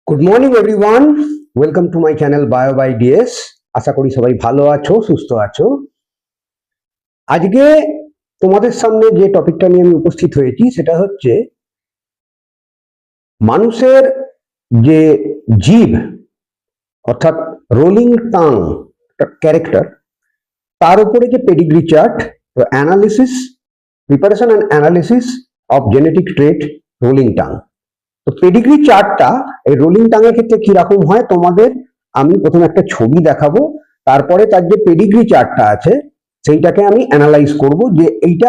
Good morning everyone, welcome to my channel bio by DS. আশা করি সবাই ভালো আছো, সুস্থ আছো। আজকে তোমাদের সামনে যে টপিকটা নিয়ে আমি উপস্থিত হয়েছি সেটা হচ্ছে মানুষের যে জীব অর্থাৎ রোলিং টাং ক্যারেক্টার, তার উপরে যে pedigree chart, analysis, preparation and analysis of genetic trait rolling tongue. তো পেডিগ্রি চার্টটা এই রোলিং টাঙের ক্ষেত্রে কিরকম হয় তোমাদের আমি প্রথমে একটা ছবি দেখাবো, তারপরে তার যে পেডিগ্রি চার্টটা আছে সেইটাকে আমি অ্যানালাইজ করব যে এইটা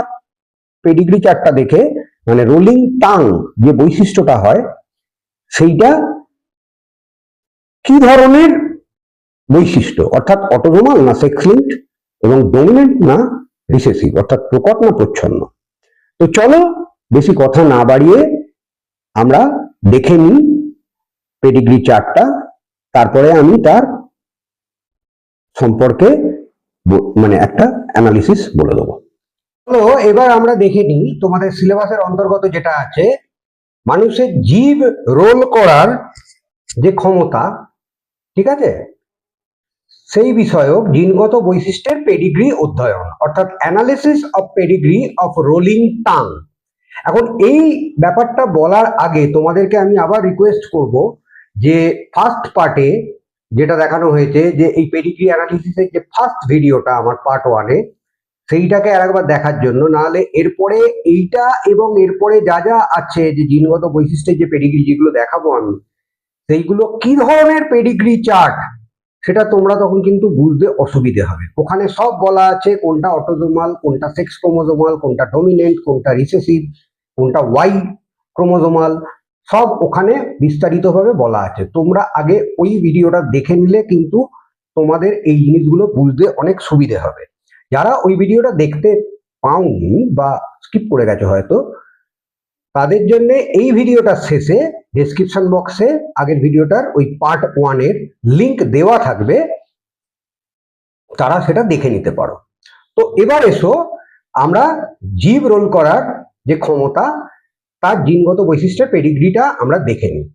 পেডিগ্রি চার্টটা দেখে মানে রোলিং টাং যে বৈশিষ্ট্যটা হয় সেইটা কি ধরনের বৈশিষ্ট্য, অর্থাৎ অটোজোমাল না সেক্স লিঙ্কড, এবং ডমিনেন্ট না রিসেসিভ, অর্থাৎ প্রকট না প্রচ্ছন্ন। তো চলো বেশি কথা না বাড়িয়ে আমরা দেখে নিই পেডিগ্রি চার্টটা, তারপরে আমি তার সম্পর্কে মানে একটা অ্যানালিসিস বলে দেবো। তো এবার আমরা দেখে নিই তোমাদের সিলেবাসের অন্তর্গত যেটা আছে মানুষের জীব রোল করার যে ক্ষমতা, ঠিক আছে, সেই বিষয়ক জিনগত বৈশিষ্ট্যের পেডিগ্রি অধ্যয়ন, অর্থাৎ analysis of pedigree of rolling tongue. এখন এই ব্যাপারটা বলার আগে তোমাদেরকে আমি আবার রিকোয়েস্ট করব যে ফার্স্ট পার্টে যেটা দেখানো হয়েছে যে এই পেডিগ্রি অ্যানালিসিসের যে ফার্স্ট ভিডিওটা আমার পার্ট ওয়ানে, সেইটাকে আরেকবার দেখার জন্য, নাহলে এরপরে এইটা এবং এরপরে যা যা আছে যে জিনগত বৈশিষ্ট্যের যে পেডিগ্রি যেগুলো দেখাবো আমি, সেইগুলো কি ধরনের পেডিগ্রি চার্ট সেটা তোমরা তখন কিন্তু বুঝতে অসুবিধে হবে। ওখানে সব বলা আছে কোনটা অটোজোমাল, কোনটা সেক্স ক্রোমোজোমাল, কোনটা ডমিনেন্ট, কোনটা রিসেসিভ, কোনটা ওয়াই ক্রোমোজোমাল, সব ওখানে বিস্তারিতভাবে বলা আছে। তোমরা আগে ওই ভিডিওটা দেখে নিলে কিন্তু তোমাদের এই জিনিসগুলো বুঝতে অনেক সুবিধে হবে। যারা ওই ভিডিওটা দেখতে পাওনি বা স্কিপ করে গেছে হয়তো, তাদের জন্য এই ভিডিওটার শেষে ডেসক্রিপশন বক্সে আগের ভিডিওটার ওই পার্ট ওয়ানের লিংক দেওয়া থাকবে, তারা সেটা দেখে নিতে পারো। তো এবার এসো আমরা জীব রোল করার যে ক্ষমতা তার জিনগত বৈশিষ্ট্যের পেডিগ্রিটা আমরা দেখে নিই।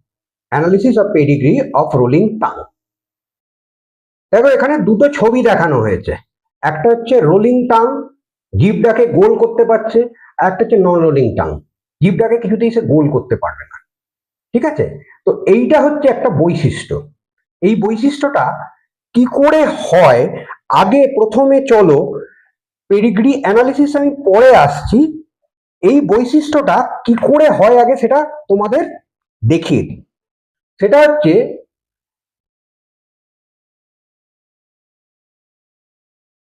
Analysis of pedigree of rolling tongue. দেখো এখানে দুটো ছবি দেখানো হয়েছে, একটা হচ্ছে রোলিং টাং, জিভটাকে গোল করতে পারছে, আর একটা হচ্ছে নন রোলিং টাং, জিভটাকে কিছুতেই সে গোল করতে পারবে না। ঠিক আছে, তো এইটা হচ্ছে একটা বৈশিষ্ট্য। এই বৈশিষ্ট্যটা কি করে হয়, আগে প্রথমে চলো পেডিগ্রি অ্যানালিসিস আমি পরে আসছি, এই বৈশিষ্ট্যটা কি করে হয় আগে সেটা তোমাদের দেখিয়ে দিই। সেটা হচ্ছে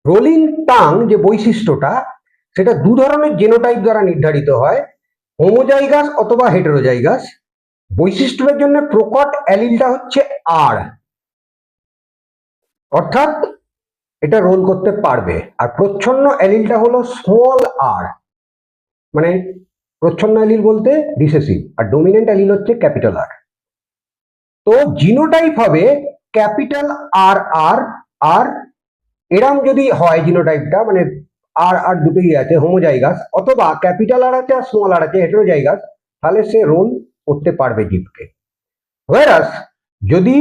রোলিং টাং যে বৈশিষ্ট্যটা সেটা দু ধরনের জেনোটাইপ দ্বারা নির্ধারিত হয়, হোমোজাইগাস অথবা হেটেরোজাইগাস। বৈশিষ্ট্যের জন্য প্রকট অ্যালিলটা হচ্ছে আর, অর্থাৎ এটা রোল করতে পারবে, আর প্রচ্ছন্ন অ্যালিলটা হলো স্মল আর, মানে প্রচ্ছন্ন অ্যালিল বলতে রিসেসিভ, আর ডমিনেন্ট অ্যালিল হচ্ছে ক্যাপিটাল আর। তো জিনোটাইপ হবে ক্যাপিটাল আর আর আর, এরম যদি হয় জিনোটাইপটা মানে আর আর দুটোই আছে হোমোজাইগাস, অথবা ক্যাপিটাল আর আছে আর স্মল আর আছে হেটেরোজাইগাস, তাহলে সে রোল করতে পারবে জীবকে। হোয়ারাস যদি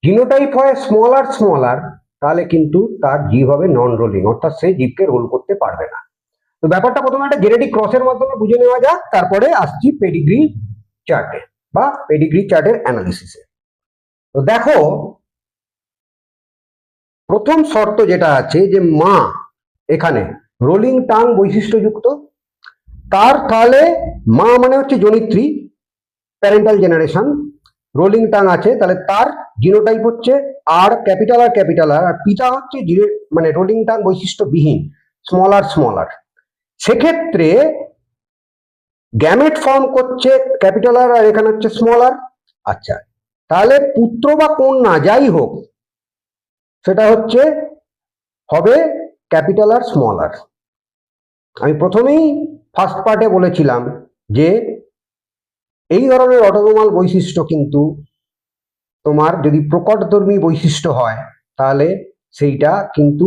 জিনোটাইপ হয় স্মল আর তাহলে কিন্তু তার জীব হবে নন রোলিং, অর্থাৎ সে জীবকে রোল করতে পারবে না। তো ব্যাপারটা প্রথমে একটা জেনেটিক ক্রসের মাধ্যমে বুঝে নেওয়া যাক, তারপরে আসছি পেডিগ্রি চার্টে বা পেডিগ্রি চার্টের অ্যানালিসিসে। তো দেখো প্রথম শর্ত যেটা আছে যে মা এখানে রোলিং টাং বৈশিষ্ট্যযুক্ত, তার তাহলে মা মানে হচ্ছে জনিত্রী, প্যারেন্টাল জেনারেশন, রোলিং টাং আছে, তাহলে তার জিনোটাইপ হচ্ছে আর ক্যাপিটাল আর ক্যাপিটাল আর, আর পিতা হচ্ছে মানে রোলিং টাং বৈশিষ্ট্যবিহীন স্মল আর। সেক্ষেত্রে গ্যামেট ফর্ম করছে ক্যাপিটাল আর, আর এখানে হচ্ছে স্মল আর। আচ্ছা, তাহলে পুত্র বা কন্যা যাই হোক সেটা হচ্ছে হবে ক্যাপিটাল আর স্মল আর। আমি প্রথমেই ফার্স্ট পার্টে বলেছিলাম যে এই ধরনের অটোজোমাল বৈশিষ্ট্য কিন্তু তোমার যদি প্রকটধর্মী বৈশিষ্ট্য হয় তাহলে সেইটা কিন্তু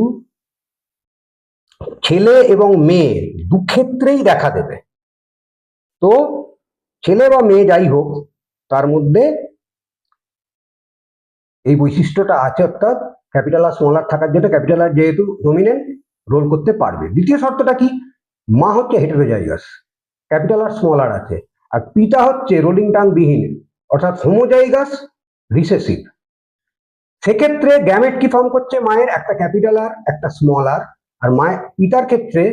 ছেলে এবং মেয়ে দু ক্ষেত্রেই দেখা দেবে। তো ছেলে বা মেয়ে যাই হোক তার মধ্যে এই বৈশিষ্ট্যটা আছে, অর্থাৎ ক্যাপিটাল আর স্মল আর থাকার জন্য ক্যাপিটাল আর যেহেতু ডোমিনেন্ট রোল করতে পারবে। দ্বিতীয় শর্তটা কি, মা হচ্ছে হেটেরোজাইগাস, ক্যাপিটাল আর স্মল আর আছে, আর পিতা হচ্ছে রোলিং টাং বিহীন অর্থাৎ হোমোজাইগাস রিসেসিভ। সেক্ষেত্রে গ্যামেট কি ফর্ম করছে, মায়ের একটা ক্যাপিটাল আর একটা স্মল আর মায়ের পিতার ক্ষেত্রে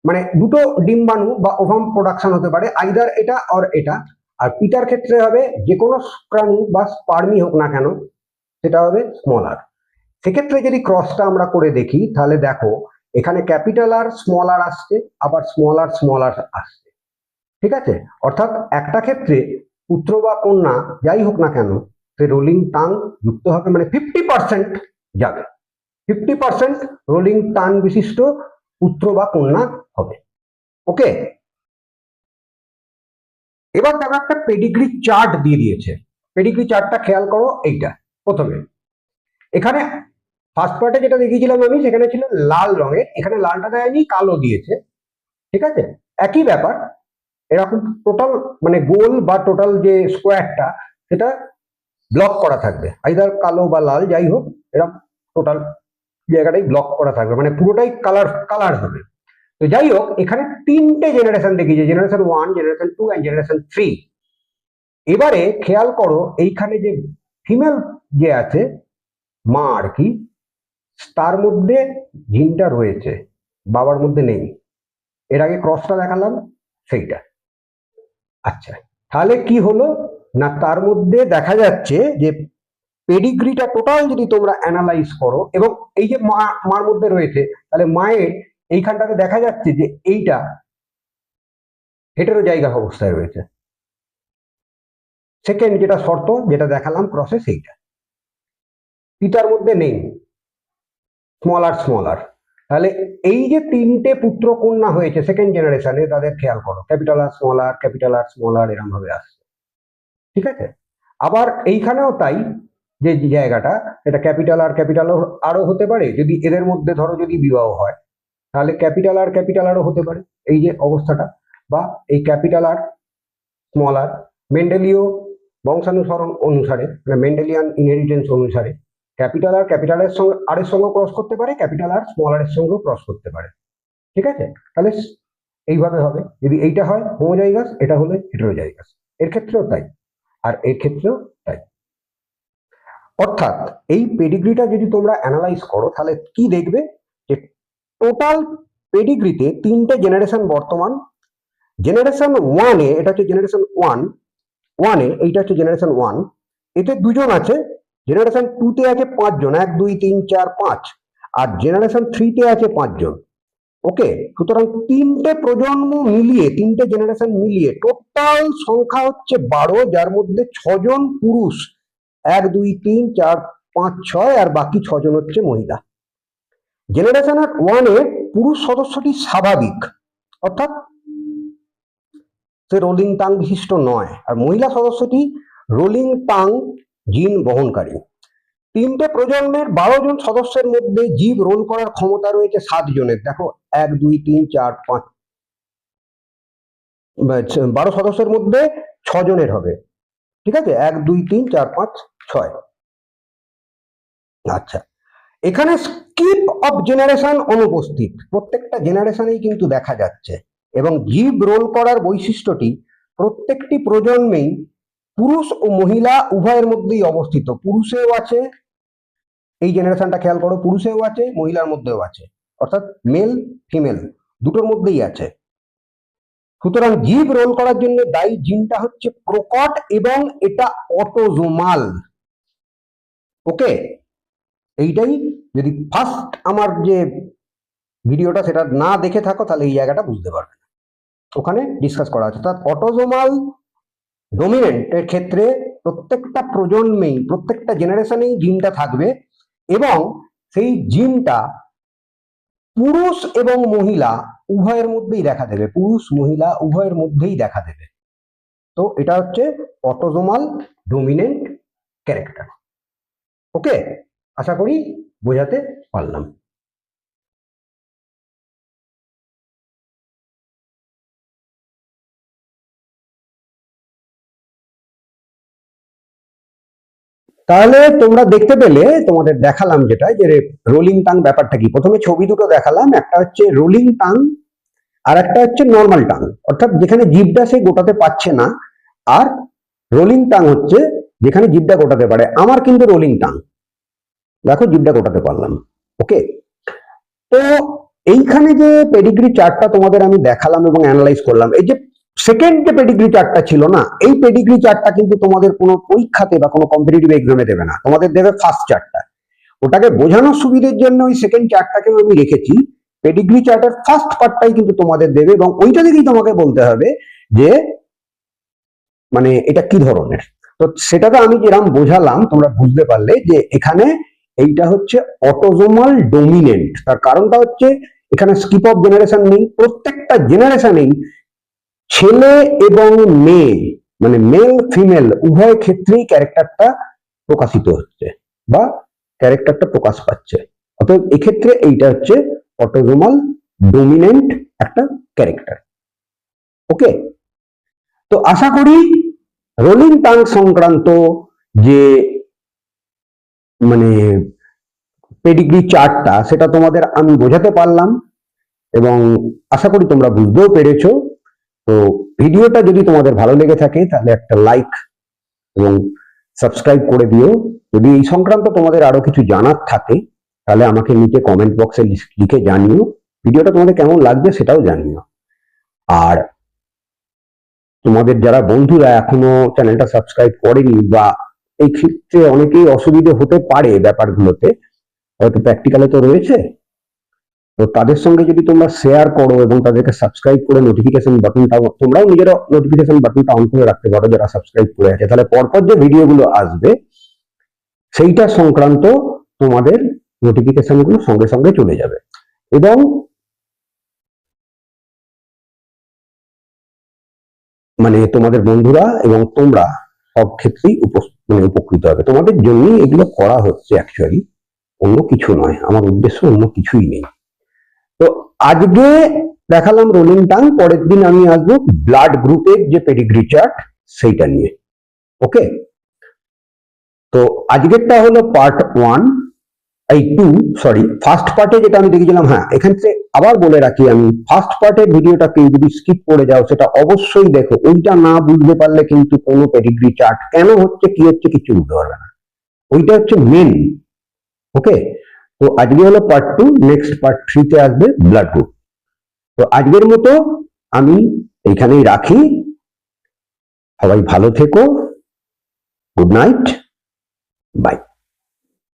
মানে দুটো ডিম্বাণু বা ওভাম প্রোডাকশন হতে পারে, আইদার এটা অর এটা। আর পিতার ক্ষেত্রে হবে যে কোনো শুক্রাণু বা স্পার্মি হোক না কেন, সেটা হবে স্মল আর। সেক্ষেত্রে যদি ক্রসটা আমরা করে দেখি তাহলে দেখো এখানে ক্যাপিটাল আর স্মল আর আসছে, আবার স্মল আর আসছে, ঠিক আছে। অর্থাৎ একটা ক্ষেত্রে পুত্র বা কন্যা যাই হোক না কেন, সে রোলিং টাং যুক্ত হবে, মানে 50% যাবে, 50% রোলিং টান বিশিষ্ট পুত্র বা কন্যা হবে। ওকে, এবার দেখো একটা পেডিগ্রি চার্ট দিয়ে দিয়েছে। পেডিগ্রি চার্টটা খেয়াল করো, এইটা প্রথমে এখানে ফার্স্ট পার্টে যেটা দেখিয়েছিলাম আমি, সেখানে ছিল লাল রঙের, এখানে লালটা দেয়নি, কালো দিয়েছে, ঠিক আছে। একই ব্যাপার, এরকম টোটাল মানে গোল বা টোটাল যে স্কোয়ারটা সেটা ব্লক করা থাকবে, আইদার কালো বা লাল যাই হোক, এরকম টোটাল জায়গাটাই ব্লক করা থাকবে, মানে পুরোটাই কালার হবে। তো যাই হোক, এখানে তিনটে জেনারেশন দেখিয়েছে, জেনারেশন 1, জেনারেশন 2 এন্ড জেনারেশন 3। এবারে খেয়াল করো এইখানে যে ফিমেল যে আছে মা আর কি, তার মধ্যে জিনটা রয়েছে, বাবার মধ্যে নেই। এর আগে ক্রসটা দেখালাম সেইটা। আচ্ছা, তাহলে কি হলো না, তার মধ্যে দেখা যাচ্ছে যে পেডিগ্রিটা টোটাল যদি তোমরা অ্যানালাইজ করো, এবং এই যে মার মধ্যে রয়েছে, তাহলে মায়ের এইখানটাতে দেখা যাচ্ছে যে এইটা হেটেরোজাইগাস অবস্থায় রয়েছে। সেকেন্ড যেটা শর্ত যেটা দেখালাম ক্রসে, সেইটা পিতার মধ্যে নেই, স্মল আর। তাহলে এই যে তিনটে পুত্র কন্যা হয়েছে সেকেন্ড জেনারেশনে, তাদের খেয়াল করো ক্যাপিটাল আর স্মল আর এরকম ভাবে আসছে, ঠিক আছে। আবার এইখানেও তাই, যে জায়গাটা এটা ক্যাপিটাল আরও হতে পারে, যদি এদের মধ্যে ধরো যদি বিবাহ হয় তাহলে ক্যাপিটাল আরও হতে পারে, এই যে অবস্থাটা। বা এই ক্যাপিটাল আর স্মল আর মেন্ডেলীয় বংশানুসরণ অনুসারে, মানে মেন্ডেলিয়ান ইনহেরিটেন্স অনুসারে ক্যাপিটাল আর এর সঙ্গে ক্রস করতে পারে, ক্যাপিটাল আর স্মল আর এর সঙ্গেও ক্রস করতে পারে, ঠিক আছে। তাহলে এইভাবে হবে, যদি এইটা হয় হোমোজাইগাস, এটা হলে হেটেরোজাইগাস, এর ক্ষেত্রেও তাই, আর এর ক্ষেত্রেও তাই। অর্থাৎ এই পেডিগ্রিটা যদি তোমরা অ্যানালাইজ করো তাহলে কি দেখবে, যে টোটাল পেডিগ্রিতে তিনটে জেনারেশন বর্তমান। জেনারেশন 1-এ, এটা হচ্ছে জেনারেশন 1-এ, এইটা হচ্ছে জেনারেশন 1, এতে দুজন আছে। জেনারেশন 2-তে আছে 5 জন, 1 2 3 4 5, আর জেনারেশন 3-তে আছে 5 জন। ওকে, সুতরাং তিনটে প্রজন্ম মিলিয়ে, তিনটে জেনারেশন মিলিয়ে টোটাল সংখ্যা হচ্ছে 12, যার মধ্যে 6 জন পুরুষ, 1 2 3 4 5 6, আর বাকি 6 জন হচ্ছে মহিলা। জেনারেশন 1-এ পুরুষ সদস্যটি স্বাভাবিক, অর্থাৎ সে রোলিং টাং বিশিষ্ট নয়, আর মহিলা সদস্যটি রোলিং টাং জিন বহনকারী। তিনটে প্রজন্মের 12 জন সদস্যের মধ্যে জীব রোল করার ক্ষমতা রয়েছে 7 জনের। দেখো 1 2 3 4 5, 12 সদস্যের মধ্যে 6 জনের হবে, ঠিক আছে, 1 2 3 4 5 6। আচ্ছা, এখানে স্কিপ অফ জেনারেশন অনুপস্থিত, প্রত্যেকটা জেনারেশনেই কিন্তু দেখা যাচ্ছে, এবং জীব রোল করার বৈশিষ্ট্যটি প্রত্যেকটি প্রজন্মেই পুরুষ ও মহিলা উভয়ের মধ্যেই অবস্থিত। পুরুষেও আছে, এই জেনারেশনটা খেয়াল করো, পুরুষেও আছে মহিলার মধ্যেও আছে, অর্থাৎ মেল ফিমেল দুটোর মধ্যেই আছে। সুতরাং জীব রোল করার জন্য দায়ী জিনটা হচ্ছে প্রকট, এবং এটা অটোজোমাল। ওকে, এইটাই যদি ফার্স্ট আমার যে ভিডিওটা সেটা না দেখে থাকো তাহলে এই জায়গাটা বুঝতে পারবে না, ওখানে ডিসকাস করা আছে। অর্থাৎ অটোজোমাল ডোমিনেন্টের ক্ষেত্রে প্রত্যেকটা প্রজন্মেই, প্রত্যেকটা জেনারেশনেই জিনটা থাকবে, এবং সেই জিনটা পুরুষ এবং মহিলা উভয়ের মধ্যেই দেখা দেবে, পুরুষ মহিলা উভয়ের মধ্যেই দেখা দেবে। তো এটা হচ্ছে অটোজোমাল ডোমিনেন্ট ক্যারেক্টার। ওকে, আশা করি বোঝাতে পারলাম। তাহলে তোমরা দেখতে পেলে, তোমাদের দেখালাম যেটা, যে রোলিং টাং ব্যাপারটা কি। প্রথমে ছবি দুটো দেখালাম, একটা হচ্ছে রোলিং টাং আর একটা হচ্ছে নর্মাল টাং, অর্থাৎ যেখানে জিভটা সে গোটাতে পারছে না। আর রোলিং টাং হচ্ছে যেখানে জিভটা গোটাতে পারে। আমার কিন্তু রোলিং টাং, দেখো জিভটা গোটাতে পারলাম। ওকে, তো এইখানে যে পেডিগ্রি চার্টটা তোমাদের আমি দেখালাম এবং অ্যানালাইজ করলাম, এই যে সেকেন্ড যে পেডিগ্রি চার্টটা ছিল না, এই পেডিগ্রি চার্টটা কিন্তু তোমাদের কোনো পরীক্ষাতে বা কোনো কম্পিটিটিভ এক্সামে দেবে না, তোমাদের দেবে ফার্স্ট চার্টটা। ওটাকে বোঝানোর সুবিধের জন্য ওই সেকেন্ড চার্টটাকে আমি রেখেছি। পেডিগ্রি চার্টের ফার্স্ট পার্টটাই কিন্তু তোমাদের দেবে, এবং ওইটা থেকেই তোমাকে বলতে হবে যে মানে এটা কি ধরনের। তো সেটা তো আমি যেরকম বোঝালাম তোমরা বুঝতে পারলে যে এখানে এইটা হচ্ছে অটোজোমাল ডোমিনেন্ট। তার কারণটা হচ্ছে এখানে স্কিপ অফ জেনারেশন নেই, প্রত্যেকটা জেনারেশনেই ছেলে এবং মেয়ে মানে মেল ফিমেল উভয় ক্ষেত্রেই ক্যারেক্টারটা প্রকাশিত হচ্ছে বা ক্যারেক্টারটা প্রকাশ পাচ্ছে। অতএব এক্ষেত্রে এইটা হচ্ছে অটোজোমাল ডোমিনেন্ট একটা ক্যারেক্টার। ওকে, তো আশা করি রোলিং টাং সংক্রান্ত যে মানে পেডিগ্রি চার্টটা সেটা তোমাদের আমি বোঝাতে পারলাম, এবং আশা করি তোমরা বুঝতেও পেরেছো। তো ভিডিওটা যদি তোমাদের ভালো লেগে থাকে তাহলে একটা লাইক এবং সাবস্ক্রাইব করে দিও। যদি এই সংক্রান্ত তোমাদের আরো কিছু জানার থাকে তাহলে আমাকে নিচে কমেন্ট বক্সে লিখে জানিও। ভিডিওটা তোমাদের কেমন লাগছে সেটাও জানিও। আর তোমাদের যারা বন্ধুরা এখনো চ্যানেলটা সাবস্ক্রাইব করেনি বা এই ক্ষেত্রে অনেকেই অসুবিধে হতে পারে ব্যাপারগুলোতে, হয়তো প্র্যাকটিক্যালে তো রয়েছে, তো তাদের সঙ্গে যদি তোমরা শেয়ার করো এবং তাদেরকে সাবস্ক্রাইব করে নোটিফিকেশন বাটনটা, তোমরাও নিজেরা নোটিফিকেশন বাটনটা অন করে রাখতে পারো যারা সাবস্ক্রাইব করে আছে, তাহলে পরপর যে ভিডিওগুলো আসবে সেইটা সংক্রান্ত তোমাদের নোটিফিকেশন গুলো সঙ্গে সঙ্গে চলে যাবে। এবং মানে তোমাদের বন্ধুরা এবং তোমরা সব ক্ষেত্রেই উপকৃত হবে। তোমাদের জন্যই এগুলো করা হচ্ছে অ্যাকচুয়ালি, অন্য কিছু নয়, আমার উদ্দেশ্য অন্য কিছুই নেই। তো আজকে দেখালাম রোলিং টাং, পরের দিন আমি আসবো ব্লাড গ্রুপের যে পেডিগ্রি চার্ট সেইটা নিয়ে। ওকে, তো আজকেরটা হলো পার্ট 1, এই 2 সরি, ফার্স্ট পার্টে যেটা আমি দেখেছিলাম। হ্যাঁ, এখান থেকে আবার বলে রাখি আমি, ফার্স্ট পার্টের ভিডিওটা কেউ যদি স্কিপ করে যাও সেটা অবশ্যই দেখো। ওইটা না বুঝতে পারলে কিন্তু কোনো পেডিগ্রি চার্ট কেন হচ্ছে কি হচ্ছে কিছু বুঝতে পারবে না, ওইটা হচ্ছে মেন। ওকে, তো আজকে হলো পার্ট 2, নেক্সট পার্ট 3 তে আসবে ব্লাড গ্রুপ। তো আজকের মতো আমি এইখানেই রাখি। সবাই ভালো থেকো, গুড নাইট, বাই।